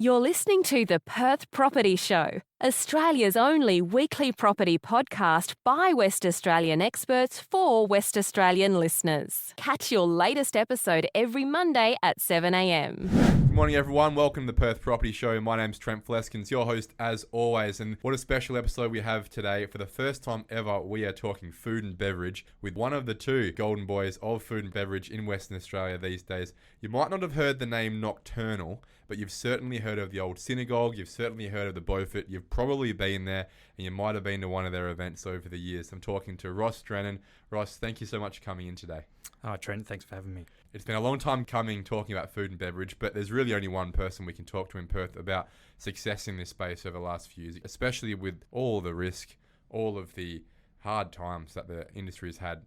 You're listening to the Perth Property Show, Australia's only weekly property podcast by West Australian experts for West Australian listeners. Catch your latest episode every Monday at 7 a.m. Good morning, everyone. Welcome to the Perth Property Show. My name's Trent Fleskins, your host as always. And what a special episode we have today. For the first time ever, we are talking food and beverage with one of the two golden boys of food and beverage in Western Australia these days. You might not have heard the name Nokturnl, but you've certainly heard of the old Synagogue. You've certainly heard of the Beaufort. You've probably been there, and you might have been to one of their events over the years. I'm talking to Drennan. Ross, thank you so much for coming in today. Oh, Trent, thanks for having me. It's been a long time coming talking about food and beverage, but there's really only one person we can talk to in Perth about success in this space over the last few years, especially with all the risk, all of the hard times that the industry has had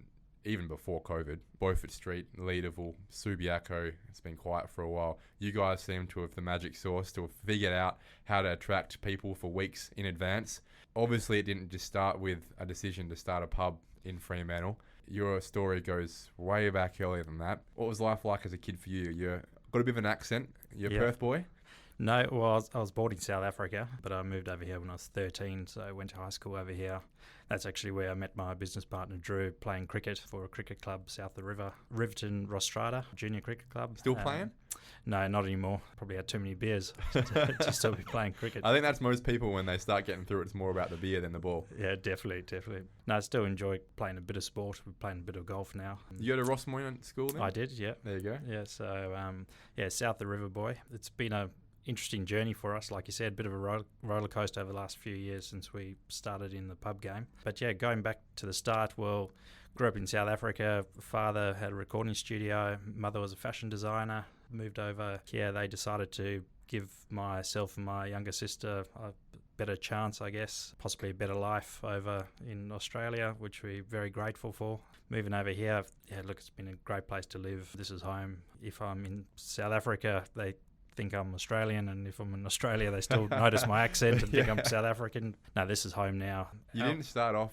even before COVID. Beaufort Street, Leederville, Subiaco, it's been quiet for a while. You guys seem to have the magic sauce to have figured out how to attract people for weeks in advance. Obviously, it didn't just start with a decision to start a pub in Fremantle. Your story goes way back earlier than that. What was life like as a kid for you? You got a bit of an accent. You're a Perth boy? No, well, I was born in South Africa, but I moved over here when I was 13, so I went to high school over here. That's actually where I met my business partner, Drew, playing cricket for a cricket club south of the river, Riverton Rostrata, junior cricket club. Still playing? No, not anymore. Probably had too many beers to still be playing cricket. I think that's most people when they start getting through it. It's more about the beer than the ball. Yeah, definitely. No, I still enjoy playing a bit of sport. We're playing a bit of golf now. You go to Ross Moynihan School then? I did, yeah. There you go. Yeah, so, south of the river boy. It's been a interesting journey for us, like you said, a bit of a roller coaster over the last few years since we started in the pub game. But yeah, going back to the start, well, grew up in South Africa. Father had a recording studio. Mother was a fashion designer. Moved over here. They decided to give myself and my younger sister a better chance, I guess, possibly a better life over in Australia, which we're very grateful for. Moving over here, yeah, look, it's been a great place to live. This is home. If I'm in South Africa, they think I'm Australian, and if I'm in Australia they still notice my accent and think I'm South African. No, this is home now. You didn't start off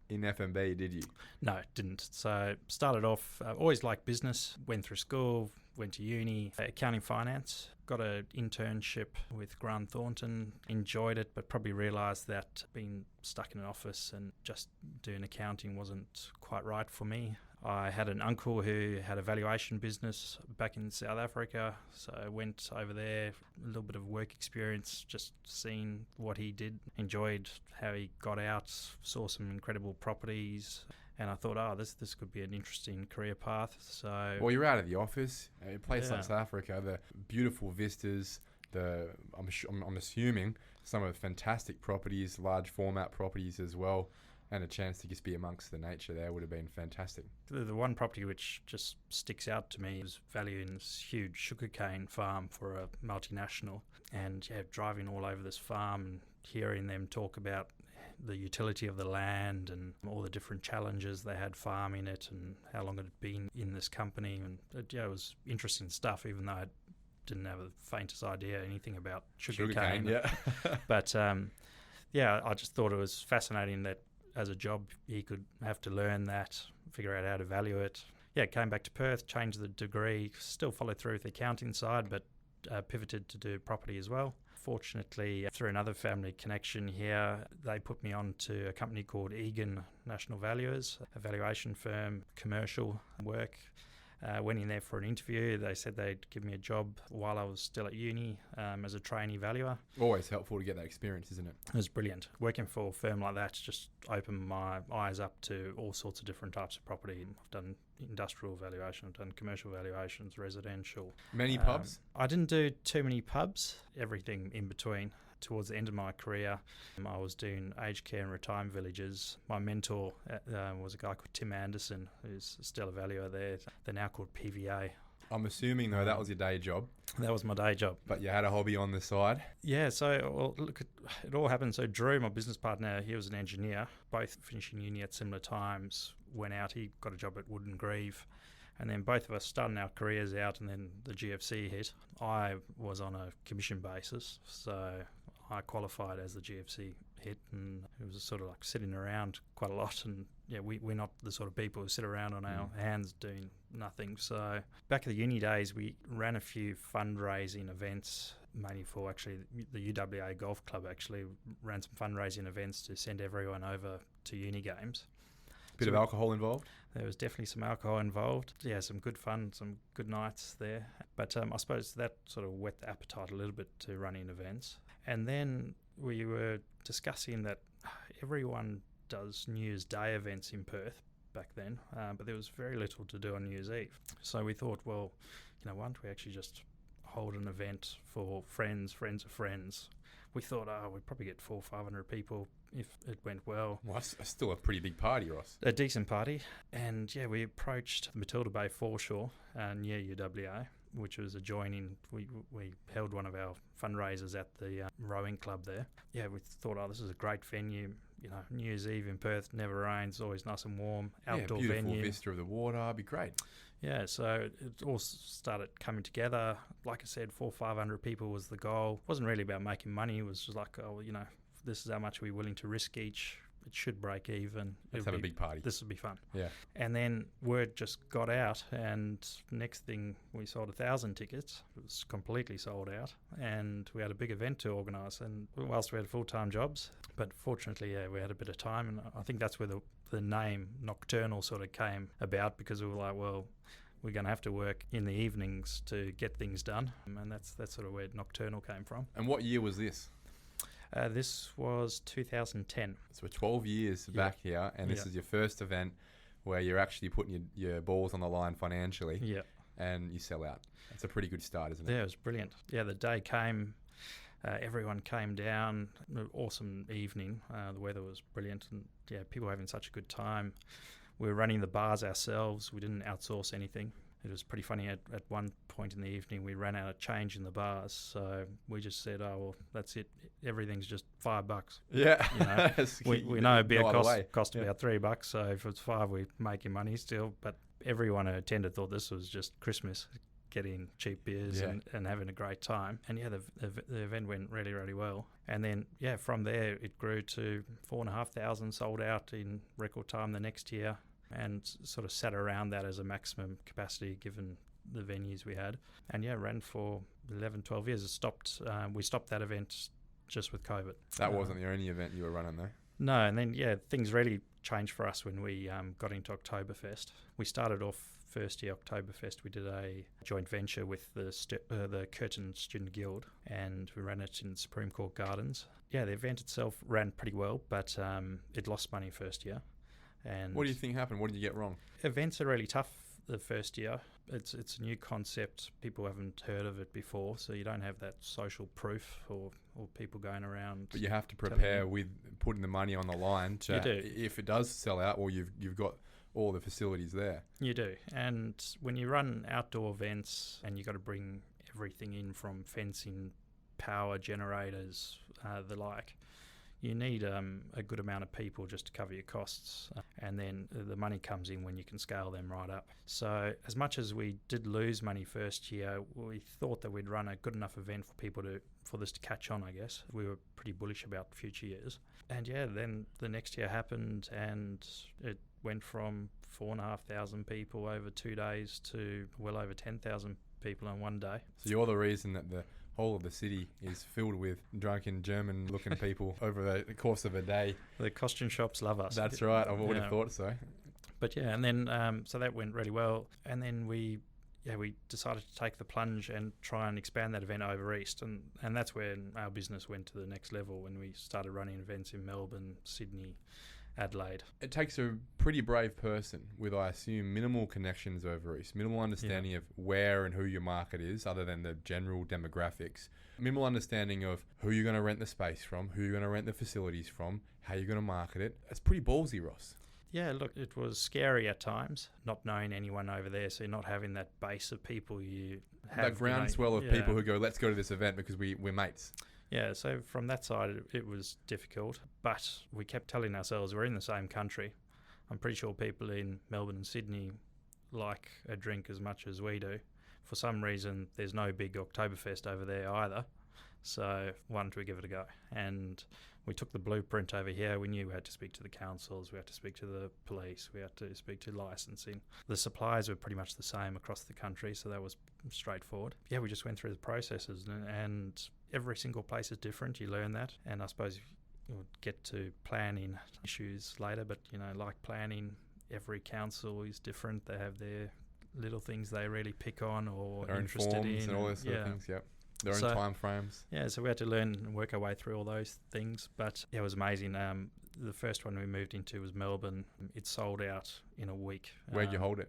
in F&B, did you? No, didn't. So started off, always liked business, went through school, went to uni, accounting finance, got an internship with Grant Thornton, enjoyed it, but probably realised that being stuck in an office and just doing accounting wasn't quite right for me. I had an uncle who had a valuation business back in South Africa, so I went over there, a little bit of work experience, just seeing what he did, enjoyed how he got out, saw some incredible properties, and I thought, this could be an interesting career path. So, well, you're out of the office, a place like South Africa, the beautiful vistas, I'm assuming some of the fantastic properties, large format properties as well. And a chance to just be amongst the nature there would have been fantastic. The one property which just sticks out to me is valuing this huge sugarcane farm for a multinational. And driving all over this farm and hearing them talk about the utility of the land and all the different challenges they had farming it and how long it had been in this company. And it was interesting stuff, even though I didn't have the faintest idea anything about sugarcane. Yeah. But I just thought it was fascinating that as a job, he could have to learn that, figure out how to value it. Yeah, came back to Perth, changed the degree, still followed through with the accounting side, but pivoted to do property as well. Fortunately, through another family connection here, they put me on to a company called Yagan National Valuers, a valuation firm, commercial work. Went in there for an interview. They said they'd give me a job while I was still at uni as a trainee valuer. Always helpful to get that experience, isn't it? It was brilliant. Working for a firm like that just opened my eyes up to all sorts of different types of property. I've done industrial valuation, I've done commercial valuations, residential. Many pubs? I didn't do too many pubs, everything in between. Towards the end of my career, I was doing aged care and retirement villages. My mentor was a guy called Tim Anderson, who's still a valuer there. They're now called PVA. I'm assuming, though, that was your day job. That was my day job. But you had a hobby on the side? Yeah, so look, it all happened. So Drew, my business partner, he was an engineer, both finishing uni at similar times, went out, he got a job at Wood and Grieve. And then both of us starting our careers out, and then the GFC hit. I was on a commission basis, so I qualified as the GFC hit, and it was sort of like sitting around quite a lot. And we're not the sort of people who sit around on our hands doing nothing. So back in the uni days, we ran a few fundraising events mainly for actually the UWA Golf Club actually ran some fundraising events to send everyone over to uni games. Bit of alcohol involved? There was definitely some alcohol involved. Yeah, some good fun, some good nights there. But I suppose that sort of whet the appetite a little bit to running events. And then we were discussing that everyone does New Year's Day events in Perth back then, but there was very little to do on New Year's Eve. So we thought, well, why don't we actually just hold an event for friends of friends. We thought, we'd probably get 400 or 500 people if it went well. Well, that's still a pretty big party, Ross. A decent party. And yeah, we approached Matilda Bay foreshore near UWA, which was adjoining. We held one of our fundraisers at the rowing club there. Yeah, we thought, this is a great venue. New Year's Eve in Perth never rains, always nice and warm, outdoor beautiful venue. Vista of the water, it'd be great. Yeah, so it all started coming together. Like I said, 400 or 500 people was the goal. It wasn't really about making money. It was just like, this is how much we're willing to risk each. It should break even. Let's have a big party. This would be fun. Yeah. And then word just got out, and next thing we sold 1,000 tickets. It was completely sold out, and we had a big event to organise. And whilst we had full-time jobs, but fortunately, we had a bit of time, and I think that's where the name Nokturnl sort of came about, because we were like, well, we're going to have to work in the evenings to get things done, and that's sort of where Nokturnl came from. And what year was this? This was 2010. So we're 12 years back here, and this is your first event where you're actually putting your balls on the line financially, and you sell out. That's a pretty good start, isn't it? Yeah, it was brilliant. Yeah, the day came, everyone came down, awesome evening. The weather was brilliant, and people were having such a good time. We were running the bars ourselves. We didn't outsource anything. It was pretty funny. At one point in the evening, we ran out of change in the bars, so we just said, that's it. Everything's just $5. Yeah. We know a beer cost about $3, so if it's $5, we're making money still. But everyone who attended thought this was just Christmas, getting cheap beers and having a great time. And the event went really, really well. And then, from there, it grew to 4,500 sold out in record time the next year, and sort of sat around that as a maximum capacity given the venues we had. And ran for 11, 12 years. We stopped that event just with COVID. That wasn't the only event you were running though? No, and then things really changed for us when we got into Oktoberfest. We started off first year Oktoberfest, we did a joint venture with the Curtin Student Guild, and we ran it in Supreme Court Gardens. Yeah, the event itself ran pretty well, but it lost money first year. And what do you think happened? What did you get wrong? Events are really tough the first year. It's a new concept. People haven't heard of it before, so you don't have that social proof or people going around. But you have to prepare with putting the money on the line to, you do. If it does sell out, or you've got all the facilities there. You do. And when you run outdoor events and you've got to bring everything in from fencing, power generators, the like, you need a good amount of people just to cover your costs, and then the money comes in when you can scale them right up. So as much as we did lose money first year, we thought that we'd run a good enough event for this to catch on, I guess. We were pretty bullish about future years. And then the next year happened, and it went from 4,500 people over 2 days to well over 10,000 people in one day. So you're the reason that the whole of the city is filled with drunken German-looking people over the course of a day. The costume shops love us. That's right. I would have thought so. But and then so that went really well. And then we decided to take the plunge and try and expand that event over east. And that's when our business went to the next level, when we started running events in Melbourne, Sydney, Adelaide. It takes a pretty brave person with, I assume, minimal connections over east, minimal understanding of where and who your market is, other than the general demographics, minimal understanding of who you're going to rent the space from, who you're going to rent the facilities from, how you're going to market it. It's pretty ballsy, Ross. Yeah, look, it was scary at times, not knowing anyone over there, so not having that base of people you have. That groundswell of people who go, let's go to this event because we're mates. Yeah, so from that side, it was difficult, but we kept telling ourselves we're in the same country. I'm pretty sure people in Melbourne and Sydney like a drink as much as we do. For some reason, there's no big Oktoberfest over there either. So why don't we give it a go? And we took the blueprint over here. We knew we had to speak to the councils, we had to speak to the police, we had to speak to licensing. The suppliers were pretty much the same across the country, so that was straightforward. Yeah, we just went through the processes, and every single place is different. You learn that, and I suppose we'll get to planning issues later, but like planning, every council is different. They have their little things they really pick on or their own interested forms in, and all those sort of things. Yep. Their own time frames. Yeah, so we had to learn and work our way through all those things. But yeah, it was amazing. The first one we moved into was Melbourne. It sold out in a week. Where'd you hold it?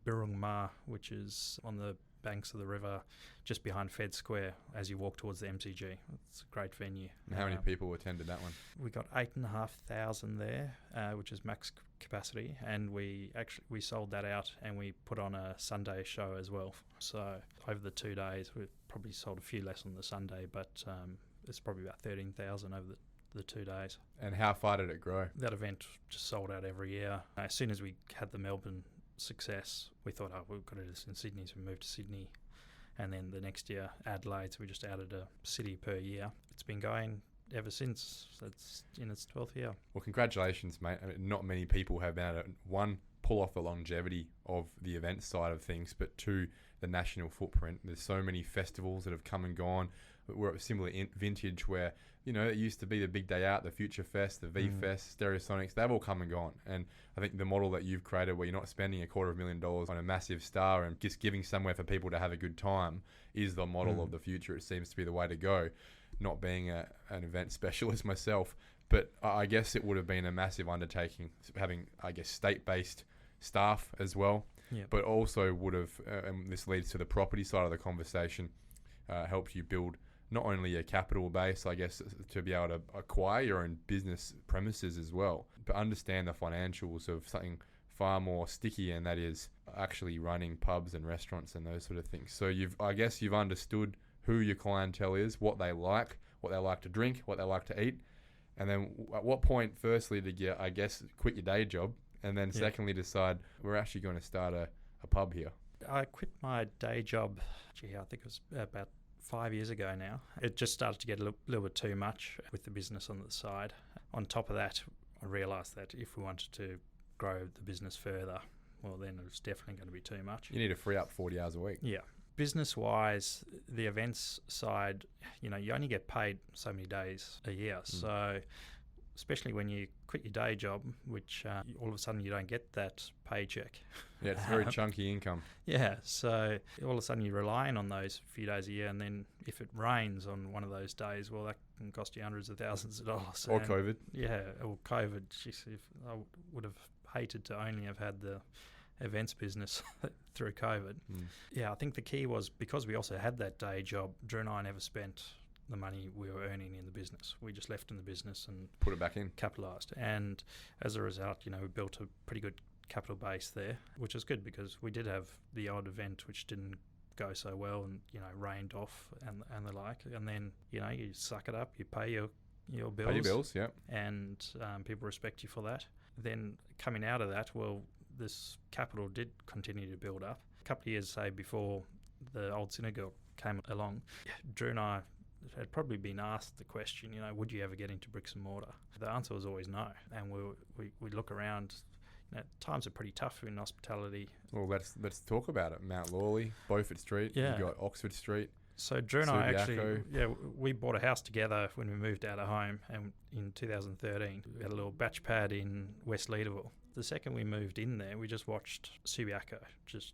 Birrong Ma, which is on the banks of the river, just behind Fed Square as you walk towards the MCG. It's a great venue. And how many people attended that one? We got 8,500 there, which is max capacity, and we sold that out, and we put on a Sunday show as well. So over the 2 days, we probably sold a few less on the Sunday, but it's probably about 13,000 over the 2 days. And how far did it grow? That event just sold out every year. As soon as we had the Melbourne success, we thought, we've got to do this in Sydney, so we moved to Sydney. And then the next year, Adelaide, so we just added a city per year. It's been going ever since. It's in its 12th year. Well, congratulations, mate. I mean, not many people have been able to, one, pull off the longevity of the event side of things, but two, the national footprint. There's so many festivals that have come and gone. We're at a similar vintage where, it used to be the Big Day Out, the Future Fest, the V-Fest, Stereosonics. They've all come and gone. And I think the model that you've created where you're not spending $250,000 on a massive star and just giving somewhere for people to have a good time is the model of the future. It seems to be the way to go. Not being an event specialist myself, but I guess it would have been a massive undertaking having, state-based staff as well. Yep. But also would have, and this leads to the property side of the conversation, helped you build not only a capital base, I guess, to be able to acquire your own business premises as well, but understand the financials of something far more sticky, and that is actually running pubs and restaurants and those sort of things. So you've understood who your clientele is, what they like to drink, what they like to eat, and then at what point, firstly, did you, quit your day job, and then secondly, decide we're actually going to start a pub here? I quit my day job, I think it was about 5 years ago now. It just started to get a little bit too much with the business on the side. On top of that, I realised that if we wanted to grow the business further, well, then it was definitely going to be too much. You need to free up 40 hours a week. Yeah. Business-wise, the events side, you only get paid so many days a year. So especially when you quit your day job, which all of a sudden you don't get that paycheck. Yeah, it's very chunky income. Yeah, so all of a sudden you're relying on those few days a year, and then if it rains on one of those days, well, that can cost you hundreds of thousands of dollars. Or COVID. Yeah, or COVID. Jeez, I would have hated to only have had the events business through COVID. Yeah, I think the key was because we also had that day job, Drew and I never spent the money we were earning in the business. We just left in the business and put it back in, capitalised. And as a result, we built a pretty good capital base there, which is good because we did have the odd event which didn't go so well and, rained off and the like. And then, you suck it up, you pay your bills. Pay your bills, yeah. And people respect you for that. Then coming out of that, well, this capital did continue to build up. A couple of years, say, before the old Synagogue came along, Drew and I had probably been asked the question, would you ever get into bricks and mortar? The answer was always no. And we look around, times are pretty tough in hospitality. Well, let's talk about it. Mount Lawley, Beaufort Street, you've got Oxford Street. So Drew and I actually, we bought a house together when we moved out of home, and in 2013 we had a little batch pad in West Leaderville. The second we moved in there, we just watched Subiaco just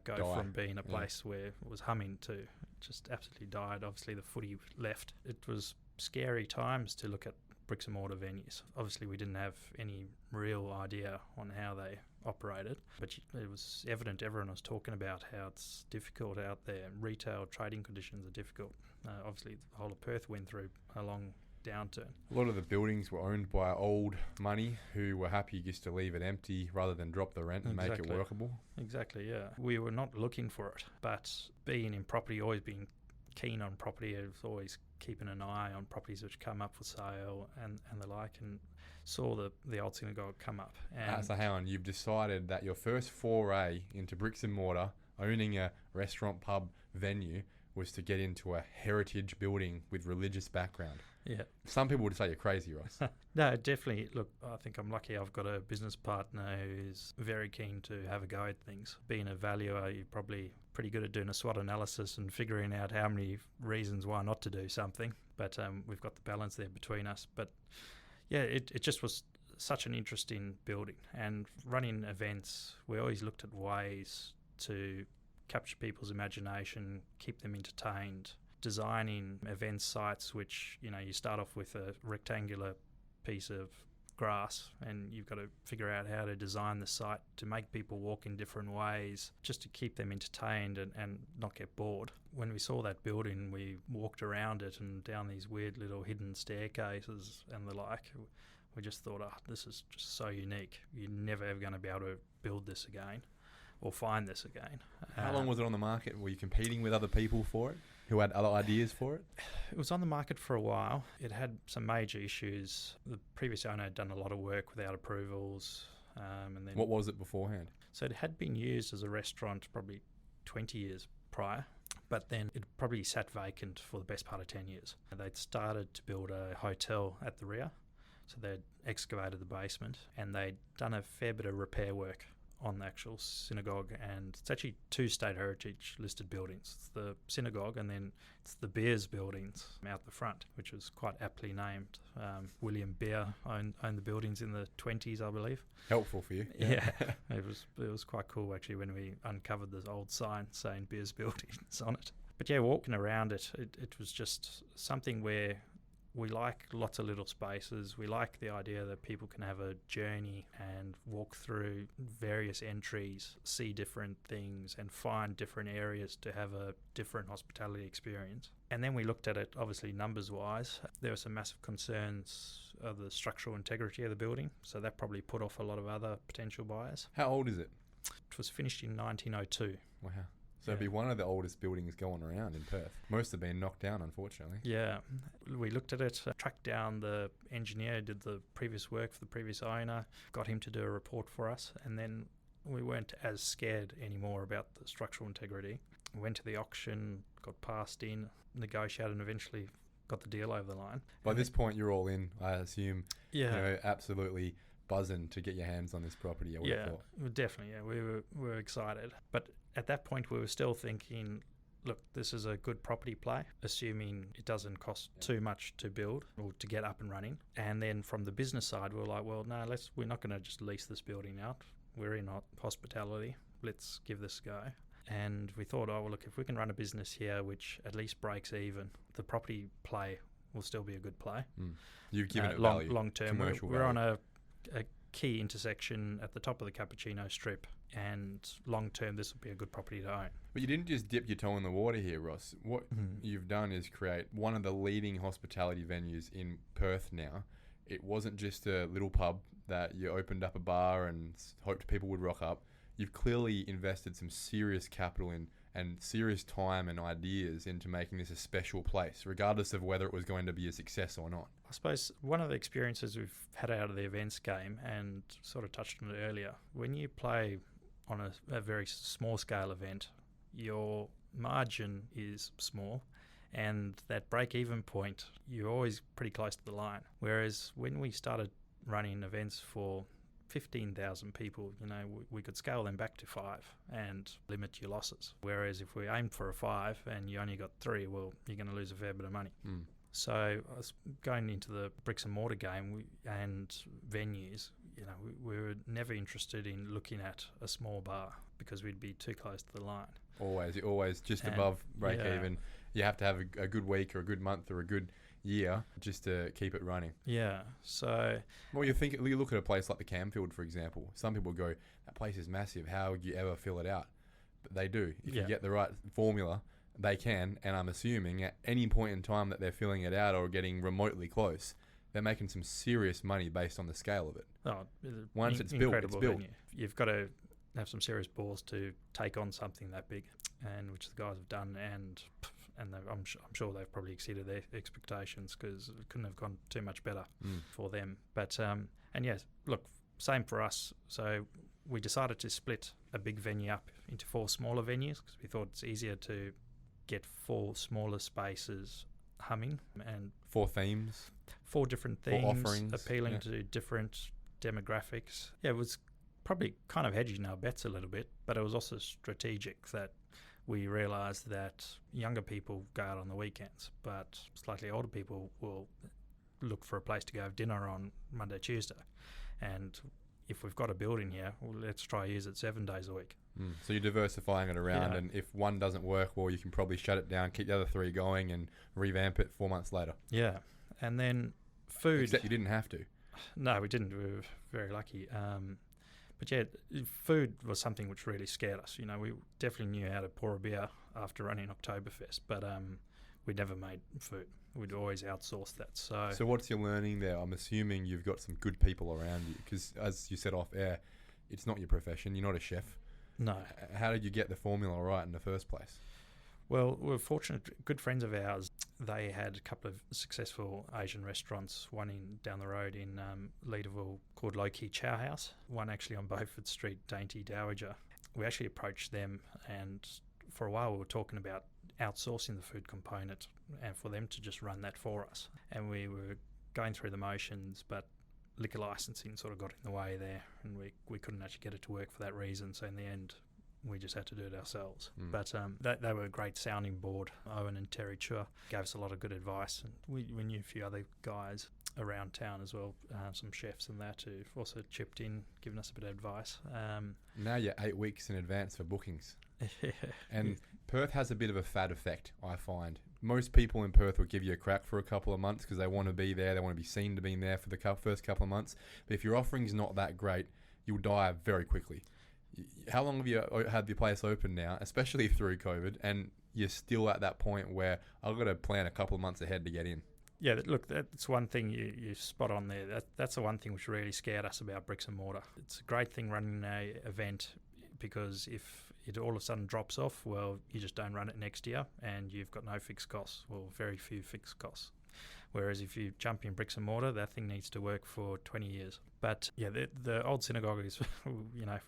go die. from being a place where it was humming to just absolutely died. Obviously the footy left. It was scary times to look at bricks and mortar venues. Obviously we didn't have any real idea on how they operated, but it was evident. Everyone was talking about how it's difficult out there. Retail trading conditions are difficult. Obviously the whole of Perth went through a long downturn. A lot of the buildings were owned by old money who were happy just to leave it empty rather than drop the rent and make it workable. Exactly, yeah. We were not looking for it, but being in property, always being keen on property, I was always keeping an eye on properties which come up for sale and the like, and saw the old Synagogue come up. And so hang on, you've decided that your first foray into bricks and mortar, owning a restaurant pub venue, was to get into a heritage building with religious background. Yeah. Some people would say you're crazy, Ross. No, definitely. Look, I think I'm lucky I've got a business partner who's very keen to have a go at things. Being a valuer, you're probably pretty good at doing a SWOT analysis and figuring out how many reasons why not to do something. But we've got the balance there between us. But yeah, it just was such an interesting building. And running events, we always looked at ways to capture people's imagination, keep them entertained, designing event sites which, you start off with a rectangular piece of grass and you've got to figure out how to design the site to make people walk in different ways just to keep them entertained and not get bored. When we saw that building, we walked around it and down these weird little hidden staircases and the like. We just thought, this is just so unique. You're never ever going to be able to build this again or find this again. How long was it on the market? Were you competing with other people for it who had other ideas for it? It was on the market for a while. It had some major issues. The previous owner had done a lot of work without approvals. And then What was it beforehand? So it had been used as a restaurant probably 20 years prior, but then it probably sat vacant for the best part of 10 years. They'd started to build a hotel at the rear, so they'd excavated the basement and they'd done a fair bit of repair work on the actual synagogue, and it's actually 2 state heritage listed buildings. It's the synagogue and then it's the Beers buildings out the front, which was quite aptly named. William Beer owned the buildings in the 20s, I believe. Helpful for you. Yeah. It was quite cool actually when we uncovered this old sign saying Beers buildings on it. But yeah, walking around it was just something where we like lots of little spaces. We like the idea that people can have a journey and walk through various entries, see different things and find different areas to have a different hospitality experience. And then we looked at it, obviously numbers-wise. There were some massive concerns of the structural integrity of the building, so that probably put off a lot of other potential buyers. How old is it? It was finished in 1902. Wow. So it'd be one of the oldest buildings going around in Perth. Most have been knocked down, unfortunately. Yeah. We looked at it, tracked down the engineer who did the previous work for the previous owner, got him to do a report for us, and then we weren't as scared anymore about the structural integrity. We went to the auction, got passed in, negotiated, and eventually got the deal over the line. By this point, you're all in, I assume. Yeah. Absolutely buzzing to get your hands on this property, I would have thought. Definitely. Yeah, we were excited. But at that point, we were still thinking, look, this is a good property play, assuming it doesn't cost too much to build or to get up and running. And then from the business side, we were like, well, no, we're not going to just lease this building out. We're in hospitality. Let's give this a go. And we thought, look, if we can run a business here which at least breaks even, the property play will still be a good play. You've given it value. Long term, we're on a key intersection at the top of the Cappuccino Strip, and long term this will be a good property to own. But you didn't just dip your toe in the water here, Ross. What you've done is create one of the leading hospitality venues in Perth now. It wasn't just a little pub that you opened up a bar and hoped people would rock up. You've clearly invested some serious capital in and serious time and ideas into making this a special place, regardless of whether it was going to be a success or not. I suppose one of the experiences we've had out of the events game, and sort of touched on it earlier, when you play on a very small scale event, your margin is small, and that break-even point, you're always pretty close to the line. Whereas when we started running events for 15,000 people, we could scale them back to 5 and limit your losses. Whereas if we aimed for a 5 and you only got 3, well, you're going to lose a fair bit of money. So I was going into the bricks and mortar game and venues, we were never interested in looking at a small bar because we'd be too close to the line. Always just above break even. You have to have a good week or a good month or a good year just to keep it running. Yeah. So well, you look at a place like the Camfield, for example. Some people go, that place is massive, how would you ever fill it out? But they do. If you get the right formula, they can. And I'm assuming at any point in time that they're filling it out or getting remotely close, they're making some serious money based on the scale of it. Once it's built, it's built. Venue. You've got to have some serious balls to take on something that big, and which the guys have done, and I'm sure they've probably exceeded their expectations because it couldn't have gone too much better for them. But and yes, look, same for us. So we decided to split a big venue up into 4 smaller venues because we thought it's easier to get 4 smaller spaces humming and 4 themes. 4 different 4 themes offerings, appealing yeah. to different demographics. Yeah, it was probably kind of hedging our bets a little bit, but it was also strategic that we realised that younger people go out on the weekends, but slightly older people will look for a place to go have dinner on Monday, Tuesday. And if we've got a building here, well, let's try use it 7 days a week. So you're diversifying it around, Yeah. and if one doesn't work, well, you can probably shut it down, keep the other 3 going, and revamp it 4 months later. Yeah. And then food. Except you didn't have to. No, we didn't. We were very lucky. But yeah, food was something which really scared us. You know, we definitely knew how to pour a beer after running Oktoberfest, but we never made food. We'd always outsourced that. So what's your learning there? I'm assuming you've got some good people around you, because as you said off air, it's not your profession. You're not a chef. No. How did you get the formula right in the first place? Well, we're fortunate. Good friends of ours, they had a couple of successful Asian restaurants, one down the road in Leederville called Low Key Chow House, one actually on Beaufort Street, Dainty Dowager. We actually approached them, and for a while we were talking about outsourcing the food component and for them to just run that for us. And we were going through the motions, but liquor licensing sort of got in the way there, and we couldn't actually get it to work for that reason. So in the end, we just had to do it ourselves. But they were a great sounding board. Owen and Terry Chua gave us a lot of good advice, and we knew a few other guys around town as well, some chefs and that, who also chipped in, giving us a bit of advice. Now you're 8 weeks in advance for bookings. And Perth has a bit of a fad effect, I find. Most people in Perth will give you a crack for a couple of months because they want to be there, they want to be seen to be there for the first couple of months. But if your offering's not that great, you'll die very quickly. How long have you had your place open now, especially through COVID, and you're still at that point where I've got to plan a couple of months ahead to get in? Yeah, look, that's one thing you spot on there. That's the one thing which really scared us about bricks and mortar. It's a great thing running an event, because if it all of a sudden drops off, well, you just don't run it next year and you've got no fixed costs, or very few fixed costs. Whereas if you jump in bricks and mortar, that thing needs to work for 20 years. But yeah, the old Synagogue is, you know,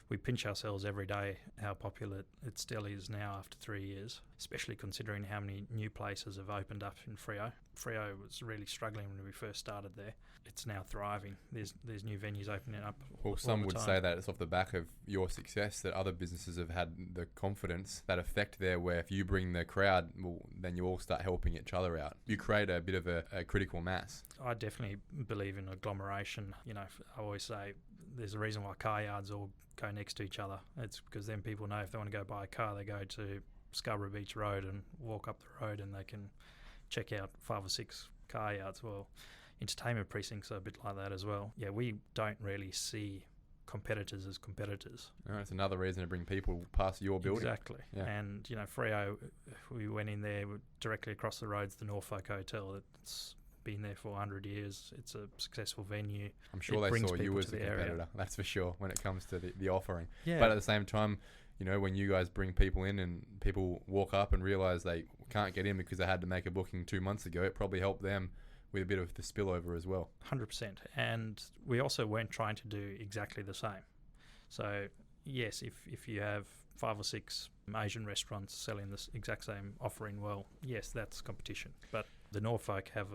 we pinch ourselves every day how popular it still is now after 3 years, especially considering how many new places have opened up in Freo. Freo was really struggling when we first started there. It's now thriving. There's new venues opening up. Well, all some the would time. say that it's off the back of your success that other businesses have had the confidence, that effect there where if you bring the crowd, well, then you all start helping each other out. You create a bit of a critical mass. I definitely believe in agglomeration. You know, I always say there's a reason why car yards all go next to each other. It's because then people know if they want to go buy a car, they go to Scarborough Beach Road and walk up the road and they can check out 5 or 6 car yards. Well, entertainment precincts are a bit like that as well. Yeah, we don't really see competitors as competitors. That's another reason to bring people past your building. Exactly. Yeah. And, you know, Freo, we went in there directly across the road's the Norfolk Hotel. It's been there for 100 years. It's a successful venue. I'm sure It they brings saw you people as to the the area. competitor, that's for sure, when it comes to the offering. Yeah. But at the same time, you know, when you guys bring people in and people walk up and realise they can't get in because they had to make a booking 2 months ago, it probably helped them with a bit of the spillover as well. 100%. And we also weren't trying to do exactly the same. So, yes, if you have 5 or 6 Asian restaurants selling this exact same offering, well, yes, that's competition. But the Norfolk have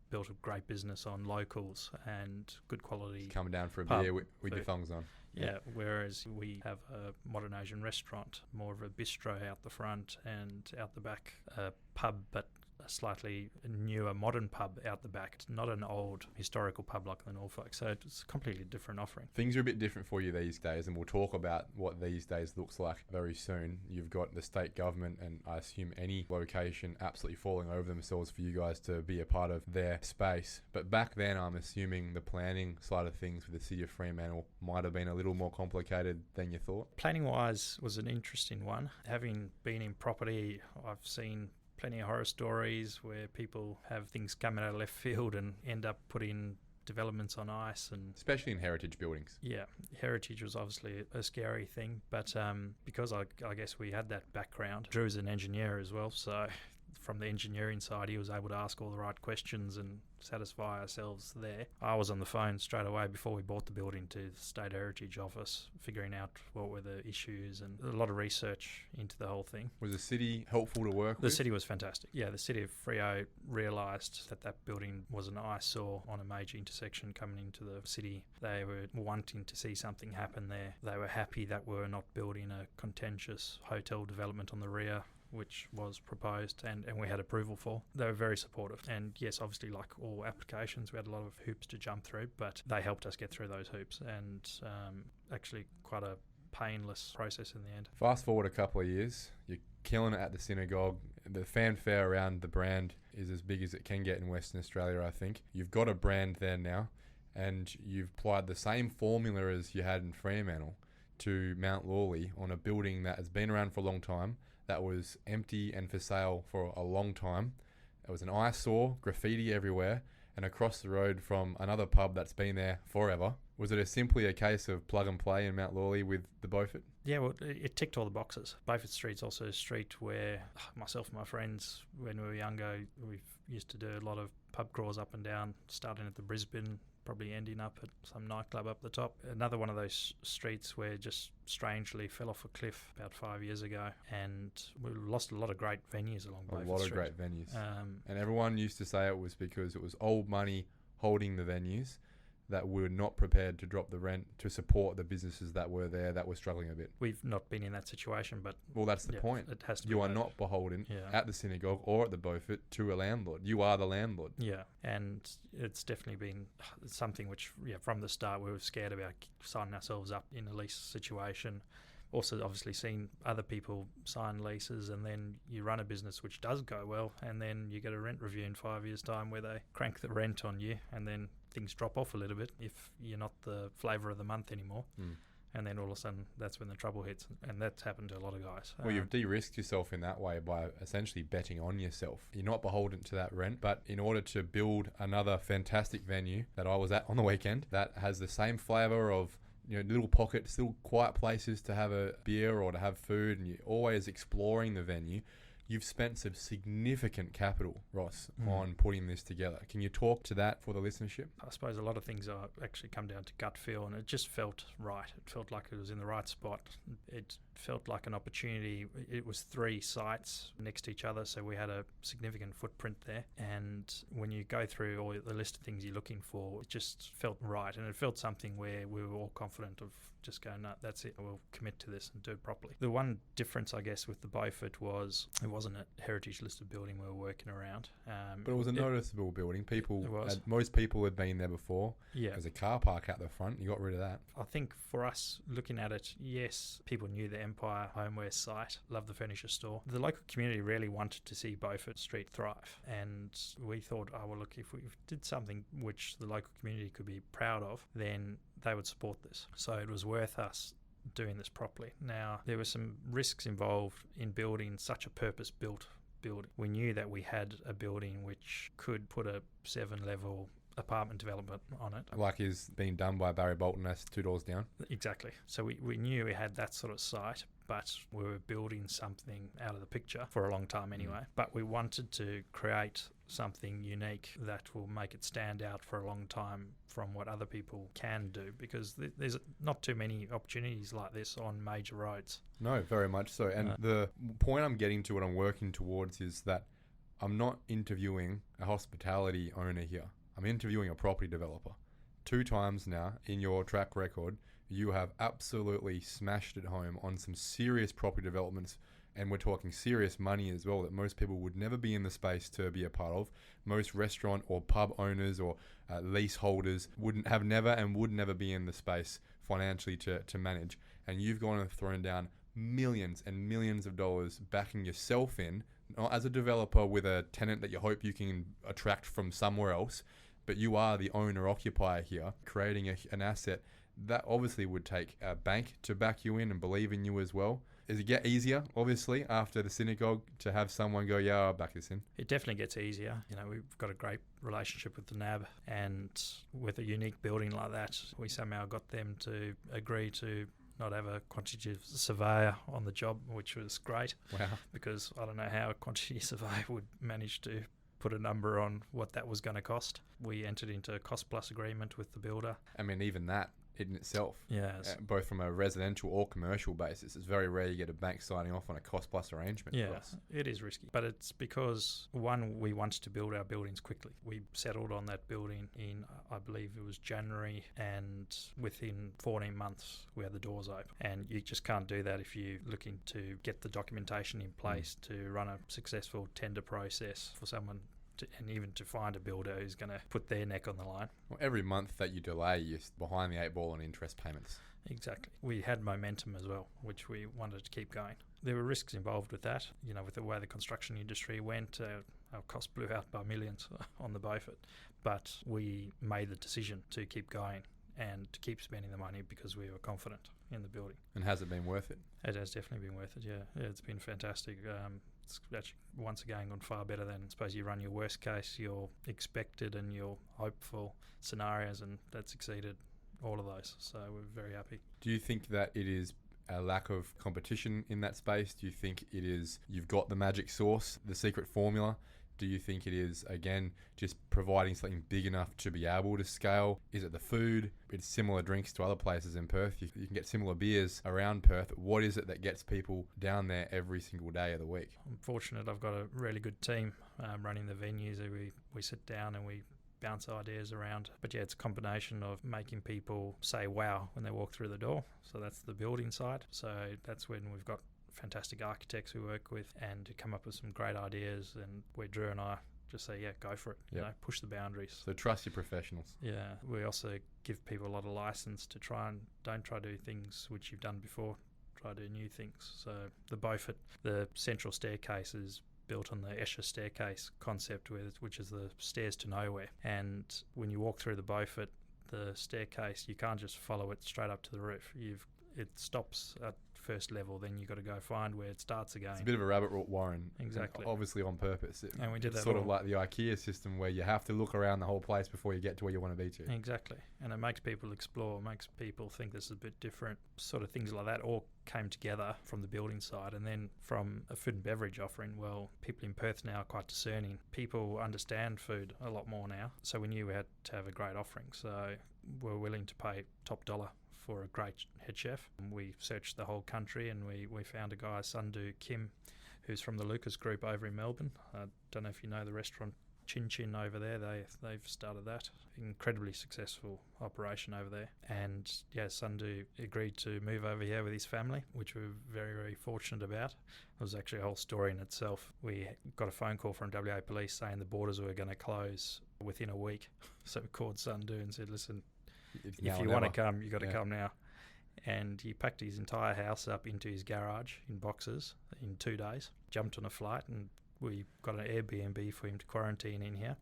built a great business on locals and good quality. Coming down for a pub beer with your food. thongs on. Yeah, whereas we have a modern Asian restaurant, more of a bistro out the front, and out the back a pub, but a slightly newer modern pub out the back. It's not an old historical pub like the Norfolk, so it's a completely different offering. Things are a bit different for you these days, and we'll talk about what these days looks like very soon. You've got the state government and I assume any location absolutely falling over themselves for you guys to be a part of their space. But back then, I'm assuming the planning side of things with the city of Fremantle might have been a little more complicated than you thought. Planning-wise was an interesting one. Having been in property, I've seen plenty of horror stories where people have things come out of left field and end up putting developments on ice, and especially in heritage buildings. Yeah, heritage was obviously a scary thing, but because I guess we had that background. Drew's an engineer as well, so from the engineering side, he was able to ask all the right questions and satisfy ourselves there. I was on the phone straight away before we bought the building to the State Heritage Office, figuring out what were the issues and a lot of research into the whole thing. Was the city helpful to work with? The city was fantastic. Yeah, the city of Freo realised that that building was an eyesore on a major intersection coming into the city. They were wanting to see something happen there. They were happy that we were not building a contentious hotel development on the rear, which was proposed and we had approval for. They were very supportive. And yes, obviously, like all applications, we had a lot of hoops to jump through, but they helped us get through those hoops, and actually quite a painless process in the end. Fast forward a couple of years, you're killing it at the Synagogue. The fanfare around the brand is as big as it can get in Western Australia, I think. You've got a brand there now, and you've applied the same formula as you had in Fremantle to Mount Lawley on a building that has been around for a long time, that was empty and for sale for a long time. It was an eyesore, graffiti everywhere, and across the road from another pub that's been there forever. Was it simply a case of plug and play in Mount Lawley with the Beaufort? Yeah, well, it ticked all the boxes. Beaufort Street's also a street where myself and my friends, when we were younger, we used to do a lot of pub crawls up and down, starting at the Brisbane, probably ending up at some nightclub up the top. Another one of those streets where just strangely fell off a cliff about 5 years ago, and we lost a lot of great venues along Beaufort Street. A lot of great venues. And everyone used to say it was because it was old money holding the venues that were not prepared to drop the rent to support the businesses that were there that were struggling a bit. We've not been in that situation, but... Well, that's the point. It has to you be are noted. not beholden at the Synagogue or at the Beaufort to a landlord. You are the landlord. Yeah, and it's definitely been something which, from the start, we were scared about signing ourselves up in a lease situation. Also, obviously, seeing other people sign leases, and then you run a business which does go well, and then you get a rent review in 5 years' time where they crank the rent on you, and then things drop off a little bit if you're not the flavour of the month anymore. And then all of a sudden, that's when the trouble hits. And that's happened to a lot of guys. Well, you've de-risked yourself in that way by essentially betting on yourself. You're not beholden to that rent, but in order to build another fantastic venue that I was at on the weekend that has the same flavour of little pockets, little quiet places to have a beer or to have food, and you're always exploring the venue. You've spent some significant capital, Ross, on putting this together. Can you talk to that for the listenership? I suppose a lot of things are actually come down to gut feel, and it just felt right. It felt like it was in the right spot. It felt like an opportunity. It was 3 sites next to each other, so we had a significant footprint there. And when you go through all the list of things you're looking for, it just felt right, and it felt something where we were all confident of just going, no, that's it, we'll commit to this and do it properly. The one difference, I guess, with the Beaufort was it wasn't a heritage listed building we were working around. But it was a noticeable building. Most people had been there before. Yeah. There's a car park out the front. You got rid of that. I think for us, looking at it, yes, people knew the Empire Homeware site, loved the furniture store. The local community really wanted to see Beaufort Street thrive. And we thought, look, if we did something which the local community could be proud of, then they would support this. So it was worth us doing this properly. Now, there were some risks involved in building such a purpose-built building. We knew that we had a building which could put a 7-level apartment development on it. Like is being done by Barry Bolton, that's 2 doors down. Exactly. So we knew we had that sort of site, but we were building something out of the picture for a long time anyway. But we wanted to create something unique that will make it stand out for a long time from what other people can do, because there's not too many opportunities like this on major roads. No, very much so. And the point I'm getting to, what I'm working towards, is that I'm not interviewing a hospitality owner here. I'm interviewing a property developer. 2 times now in your track record, you have absolutely smashed it home on some serious property developments, and we're talking serious money as well that most people would never be in the space to be a part of. Most restaurant or pub owners or leaseholders would never be in the space financially to manage. And you've gone and thrown down millions and millions of dollars backing yourself in, not as a developer with a tenant that you hope you can attract from somewhere else, but you are the owner-occupier here, creating an asset that obviously would take a bank to back you in and believe in you as well. Does it get easier, obviously, after the Synagogue to have someone go, yeah, I'll back this in? It definitely gets easier. We've got a great relationship with the NAB, and with a unique building like that, we somehow got them to agree to not have a quantitative surveyor on the job, which was great. Wow. Because I don't know how a quantity surveyor would manage to put a number on what that was going to cost. We entered into a cost plus agreement with the builder. I mean, even that in itself, Yes. both from a residential or commercial basis, it's very rare you get a bank signing off on a cost plus arrangement. Yeah, for us. it is risky. But it's because, one, we wanted to build our buildings quickly. We settled on that building in, I believe it was January, and within 14 months we had the doors open. And you just can't do that if you're looking to get the documentation in place to run a successful tender process for someone and even to find a builder who's going to put their neck on the line. Well, every month that you delay, you're behind the 8 ball on interest payments. Exactly. We had momentum as well, which we wanted to keep going. There were risks involved with that. You know, with the way the construction industry went, our costs blew out by millions on the Beaufort. But we made the decision to keep going and to keep spending the money because we were confident in the building. And has it been worth it? It has definitely been worth it, yeah. It's been fantastic. It's actually once again gone far better than, I suppose, you run your worst case, your expected and your hopeful scenarios, and that's exceeded all of those. So we're very happy. Do you think that it is a lack of competition in that space? Do you think it is you've got the magic sauce, the secret formula? Do you think it is, again, just providing something big enough to be able to scale? Is it the food? It's similar drinks to other places in Perth. You can get similar beers around Perth. What is it that gets people down there every single day of the week? I'm fortunate I've got a really good team running the venues. We sit down and we bounce ideas around. But yeah, it's a combination of making people say wow when they walk through the door. So that's the building side. So that's when we've got fantastic architects we work with and to come up with some great ideas, and where Drew and I just say, yeah, go for it, you know, push the boundaries. So trust your professionals. Yeah, we also give people a lot of license to don't try to do things which you've done before, try to do new things. So the Beaufort, the central staircase is built on the Escher staircase concept, which is the stairs to nowhere. And when you walk through the Beaufort, the staircase, you can't just follow it straight up to the roof. It stops at first level, then you've got to go find where it starts again. It's a bit of a rabbit warren. Exactly. Obviously on purpose. And we did that It's sort of like the IKEA system where you have to look around the whole place before you get to where you want to be to. Exactly. And it makes people explore, makes people think this is a bit different. Sort of things like that all came together from the building side. And then from a food and beverage offering, well, people in Perth now are quite discerning. People understand food a lot more now. So we knew we had to have a great offering. So we're willing to pay top dollar for a great head chef. We searched the whole country and we found a guy, Sundu Kim, who's from the Lucas Group over in Melbourne. I don't know if you know the restaurant Chin Chin over there. They've started that. Incredibly successful operation over there. And yeah, Sundu agreed to move over here with his family, which we're very, very fortunate about. It was actually a whole story in itself. We got a phone call from WA Police saying the borders were going to close within a week. So we called Sundu and said, listen, if you want to come, you've got to come now. And he packed his entire house up into his garage in boxes in 2 days, jumped on a flight, and we got an Airbnb for him to quarantine in here.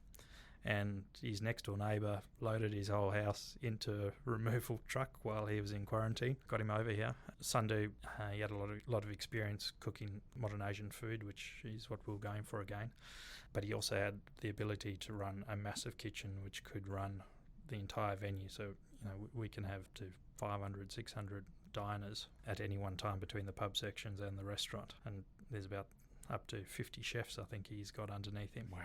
And his next door neighbour loaded his whole house into a removal truck while he was in quarantine, got him over here. Sundu, he had a lot of experience cooking modern Asian food, which is what we were going for again. But he also had the ability to run a massive kitchen which could run the entire venue. So, you know, we can have to 500, 600 diners at any one time between the pub sections and the restaurant. And there's about up to 50 chefs, I think he's got underneath him. Wow.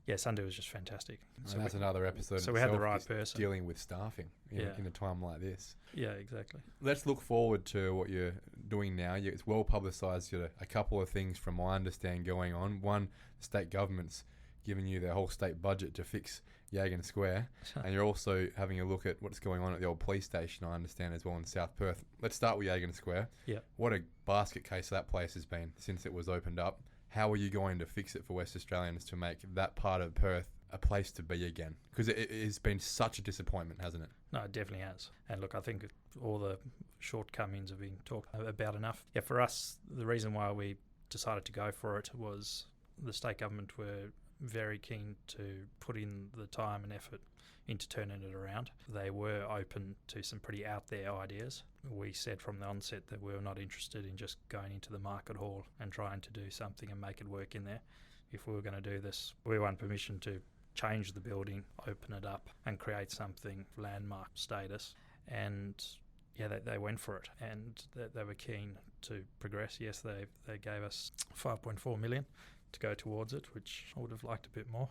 Yeah, Sunday was just fantastic. So that's another episode. So we had the right person dealing with staffing in a time like this. Yeah, exactly. Let's look forward to what you're doing now. It's well publicised. You've got a couple of things from my understanding going on. One, the state government's giving you their whole state budget to fix Yagan Square, and you're also having a look at what's going on at the old police station, I understand, as well in South Perth. Let's start with Yagan Square. Yeah. What a basket case that place has been since it was opened up. How are you going to fix it for West Australians to make that part of Perth a place to be again? Because it has been such a disappointment, hasn't it? No, it definitely has. And look, I think all the shortcomings have been talked about enough. Yeah, for us, the reason why we decided to go for it was the state government were very keen to put in the time and effort into turning it around. They were open to some pretty out there ideas. We said from the onset that we were not interested in just going into the market hall and trying to do something and make it work in there. If we were going to do this, we want permission to change the building, open it up and create something landmark status. And yeah, they went for it, and they were keen to progress. Yes, they gave us 5.4 million to go towards it, which I would have liked a bit more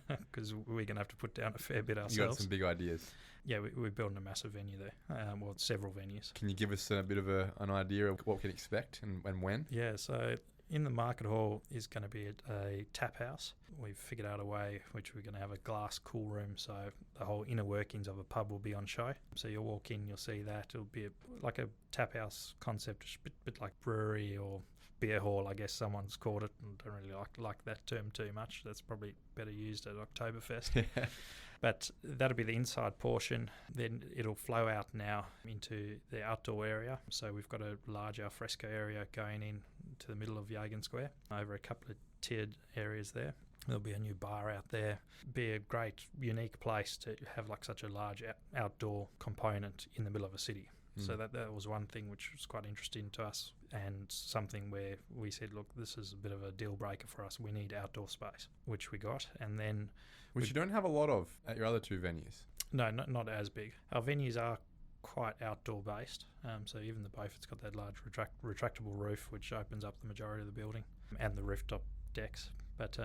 because we're going to have to put down a fair bit ourselves. You got some big ideas. Yeah, we're building a massive venue there, well, several venues. Can you give us a bit of an idea of what we can expect and when? Yeah, so in the market hall is going to be a tap house. We've figured out a way which we're going to have a glass cool room, so the whole inner workings of a pub will be on show. So you'll walk in, you'll see that. It'll be like a tap house concept, a bit like brewery or beer hall, I guess someone's called it. I don't really like that term too much. That's probably better used at Oktoberfest. But that'll be the inside portion. Then it'll flow out now into the outdoor area. So we've got a large al fresco area going in to the middle of Yagan Square over a couple of tiered areas there. There'll be a new bar out there. Be a great, unique place to have like such a large outdoor component in the middle of a city. So that was one thing which was quite interesting to us, and something where we said, look, this is a bit of a deal breaker for us. We need outdoor space, which we got. And then... Which you don't have a lot of at your other two venues. No, not as big. Our venues are quite outdoor based. So even the Beaufort's got that large retractable roof, which opens up the majority of the building, and the rooftop decks. But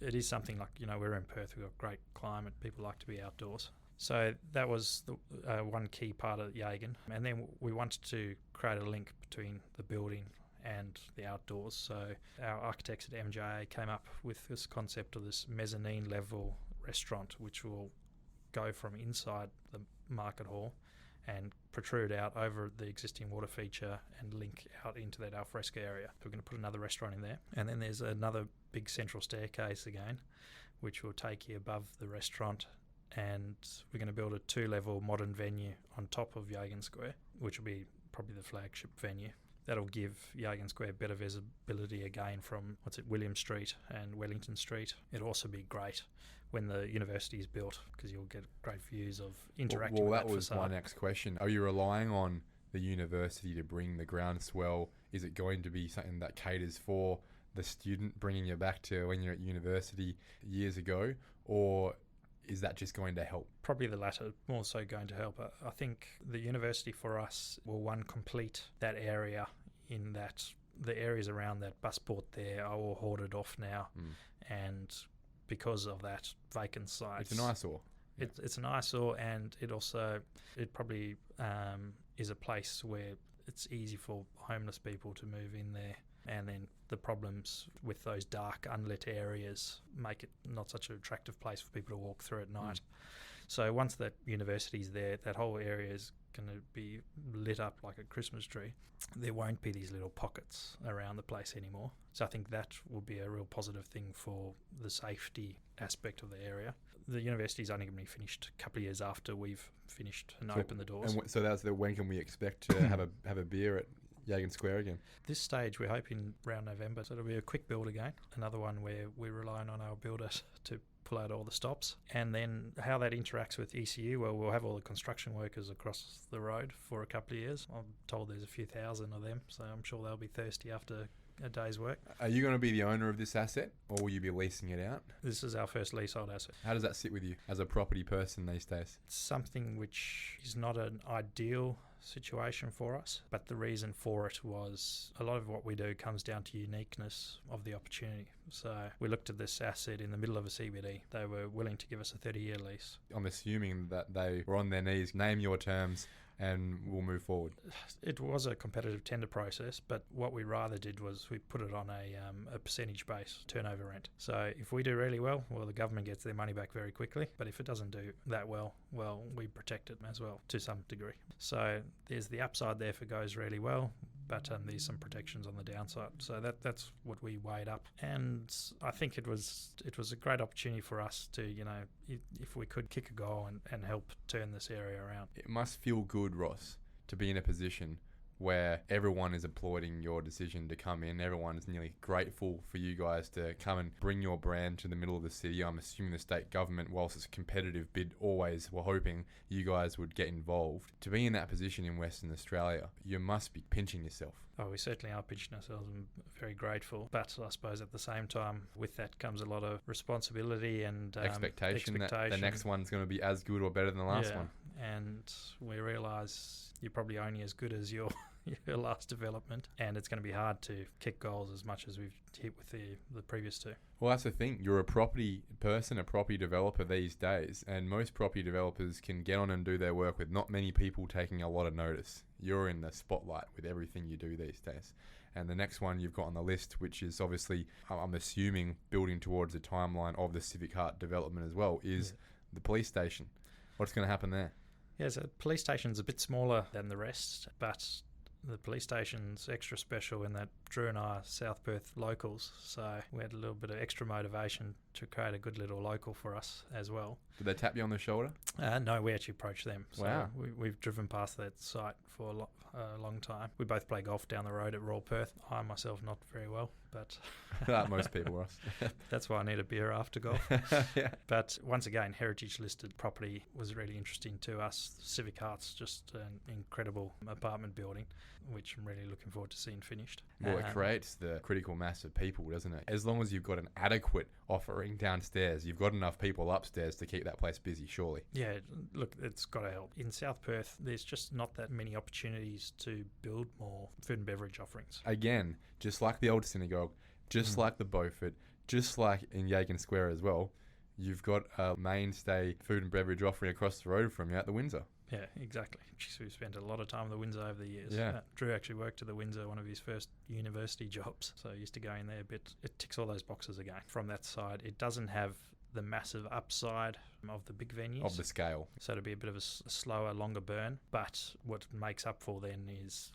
it is something like, we're in Perth, we've got great climate, people like to be outdoors. So that was the one key part of Yagan. And then we wanted to create a link between the building and the outdoors. So our architects at MJA came up with this concept of this mezzanine level restaurant, which will go from inside the market hall and protrude out over the existing water feature and link out into that al fresco area. So we're going to put another restaurant in there. And then there's another big central staircase again, which will take you above the restaurant, and we're going to build a 2-level modern venue on top of Yagan Square, which will be probably the flagship venue. That'll give Yagan Square better visibility again from William Street and Wellington Street. It'll also be great when the university is built, because you'll get great views of interacting with that facade. Well, that was my next question. Are you relying on the university to bring the groundswell? Is it going to be something that caters for the student, bringing you back to when you're at university years ago, or is that just going to help? Probably the latter, more so going to help. I think the university for us will, complete that area, in that the areas around that busport there are all hoarded off now. And because of that vacant site. It's an eyesore. It's an eyesore, and it probably is a place where it's easy for homeless people to move in there. And then the problems with those dark, unlit areas make it not such an attractive place for people to walk through at night. So once that university's there, that whole area is going to be lit up like a Christmas tree. There won't be these little pockets around the place anymore. So I think that will be a real positive thing for the safety aspect of the area. The university's only going to be finished a couple of years after we've finished and opened the doors. And so when can we expect to have a beer at Yagan Square again? This stage we're hoping around November, so it'll be a quick build again. Another one where we're relying on our builder to pull out all the stops. And then how that interacts with ECU, well, we'll have all the construction workers across the road for a couple of years. I'm told there's a few thousand of them, so I'm sure they'll be thirsty after a day's work. Are you going to be the owner of this asset, or will you be leasing it out? This is our first leasehold asset. How does that sit with you as a property person these days? It's something which is not an ideal situation for us, but the reason for it was a lot of what we do comes down to uniqueness of the opportunity. So we looked at this asset in the middle of a CBD. They were willing to give us a 30-year lease. I'm assuming that they were on their knees, name your terms, and we'll move forward. It was a competitive tender process, but what we rather did was we put it on a percentage base turnover rent. So if we do really well, the government gets their money back very quickly. But if it doesn't do that well, we protect it as well to some degree. So there's the upside there if it goes really well, but there's some protections on the downside. So that's what we weighed up, and I think it was a great opportunity for us to, if we could kick a goal and help turn this area around. It must feel good, Ross, to be in a position where everyone is applauding your decision to come in. Everyone is nearly grateful for you guys to come and bring your brand to the middle of the city. I'm assuming the state government, whilst it's a competitive bid, always were hoping you guys would get involved. To be in that position in Western Australia, you must be pinching yourself. Oh, we certainly are pinching ourselves and very grateful. But I suppose at the same time, with that comes a lot of responsibility and expectation that the next one's going to be as good or better than the last one. and we realise you're probably only as good as your last development, and it's going to be hard to kick goals as much as we've hit with the previous two. Well, that's the thing. You're a property person, a property developer these days, and most property developers can get on and do their work with not many people taking a lot of notice. You're in the spotlight with everything you do these days. And the next one you've got on the list, which is obviously, I'm assuming, building towards the timeline of the Civic Heart development as well, is the police station. What's going to happen there? Yeah, so the police station's a bit smaller than the rest, but the police station's extra special in that Drew and I are South Perth locals, so we had a little bit of extra motivation to create a good little local for us as well. Did they tap you on the shoulder? No, we actually approached them. So wow. We've driven past that site for a long time. We both play golf down the road at Royal Perth. I myself not very well, but most people are. That's why I need a beer after golf. Yeah. But once again, heritage listed property was really interesting to us. Civic Heart's just an incredible apartment building, which I'm really looking forward to seeing finished. Well, it creates the critical mass of people, doesn't it? As long as you've got an adequate offering downstairs, you've got enough people upstairs to keep that place busy, surely. Yeah, look, it's got to help. In South Perth, there's just not that many opportunities to build more food and beverage offerings. Again, just like the old Synagogue, just like the Beaufort, just like in Yagan Square as well, you've got a mainstay food and beverage offering across the road from you at the Windsor. Yeah, exactly. Jeez, we've spent a lot of time at the Windsor over the years. Yeah. Drew actually worked at the Windsor, one of his first university jobs, so I used to go in there a bit. It ticks all those boxes again. From that side, it doesn't have the massive upside of the big venues. Of the scale. So it'll be a bit of a slower, longer burn, but what it makes up for then is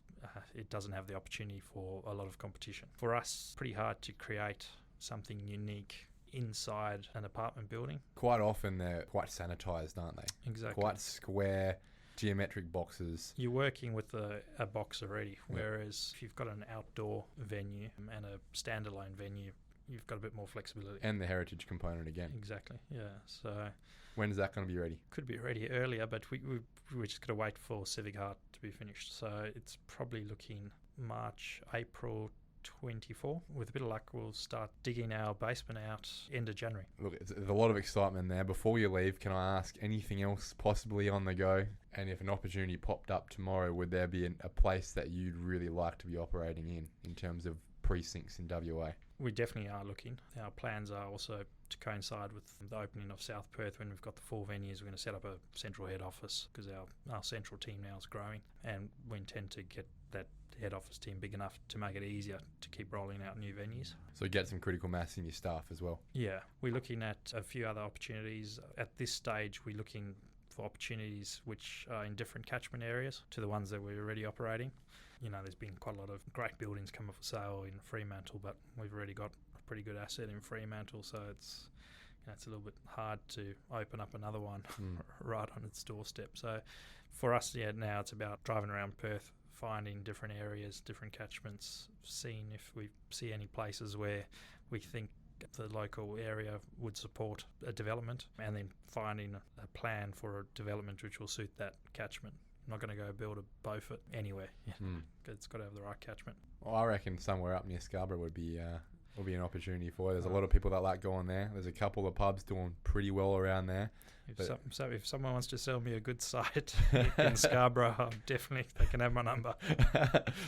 it doesn't have the opportunity for a lot of competition. For us, pretty hard to create something unique inside an apartment building. Quite often they're quite sanitised, aren't they? Exactly. Quite square, geometric boxes. You're working with a box already, whereas if you've got an outdoor venue and a standalone venue, you've got a bit more flexibility. And the heritage component again. Exactly, yeah. So when is that going to be ready? Could be ready earlier, but we're just going to wait for Civic Heart to be finished. So it's probably looking March, April 24. With a bit of luck, we'll start digging our basement out end of January. Look, there's a lot of excitement there. Before you leave, can I ask anything else possibly on the go? And if an opportunity popped up tomorrow, would there be a place that you'd really like to be operating in terms of precincts in WA? We definitely are looking. Our plans are also to coincide with the opening of South Perth. When we've got the 4 venues, we're going to set up a central head office because our central team now is growing, and we intend to get that head office team big enough to make it easier to keep rolling out new venues. So get some critical mass in your staff as well. Yeah, we're looking at a few other opportunities. At this stage, we're looking for opportunities which are in different catchment areas to the ones that we're already operating. You know, there's been quite a lot of great buildings come up for sale in Fremantle, but we've already got a pretty good asset in Fremantle, so it's a little bit hard to open up another one right on its doorstep. So for us, now it's about driving around Perth, finding different areas, different catchments, seeing if we see any places where we think the local area would support a development, and then finding a plan for a development which will suit that catchment. I'm not going to go build a Beaufort anywhere. It's got to have the right catchment. Well, I reckon somewhere up near Scarborough would be an opportunity for you. There's a lot of people that like going there. There's a couple of pubs doing pretty well around there. If someone wants to sell me a good site in Scarborough, definitely they can have my number.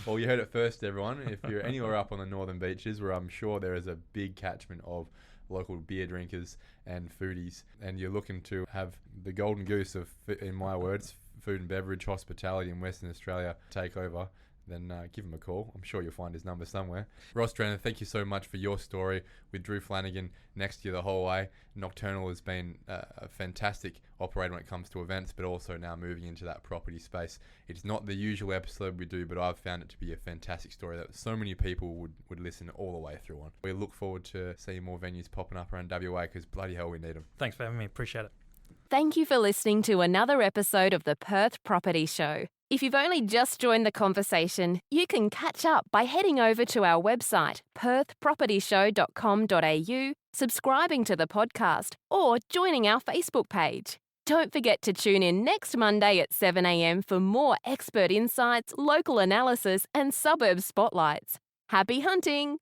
Well, you heard it first, everyone. If you're anywhere up on the northern beaches, where I'm sure there is a big catchment of local beer drinkers and foodies, and you're looking to have the golden goose of, in my words, food and beverage hospitality in Western Australia take over, then give him a call. I'm sure you'll find his number somewhere. Ross Drennan, thank you so much for your story with Drew Flanagan next to you the whole way. Nokturnl has been a fantastic operator when it comes to events, but also now moving into that property space. It's not the usual episode we do, but I've found it to be a fantastic story that so many people would listen all the way through on. We look forward to seeing more venues popping up around WA because bloody hell we need them. Thanks for having me. Appreciate it. Thank you for listening to another episode of the Perth Property Show. If you've only just joined the conversation, you can catch up by heading over to our website, perthpropertyshow.com.au, subscribing to the podcast, or joining our Facebook page. Don't forget to tune in next Monday at 7 a.m. for more expert insights, local analysis, and suburb spotlights. Happy hunting!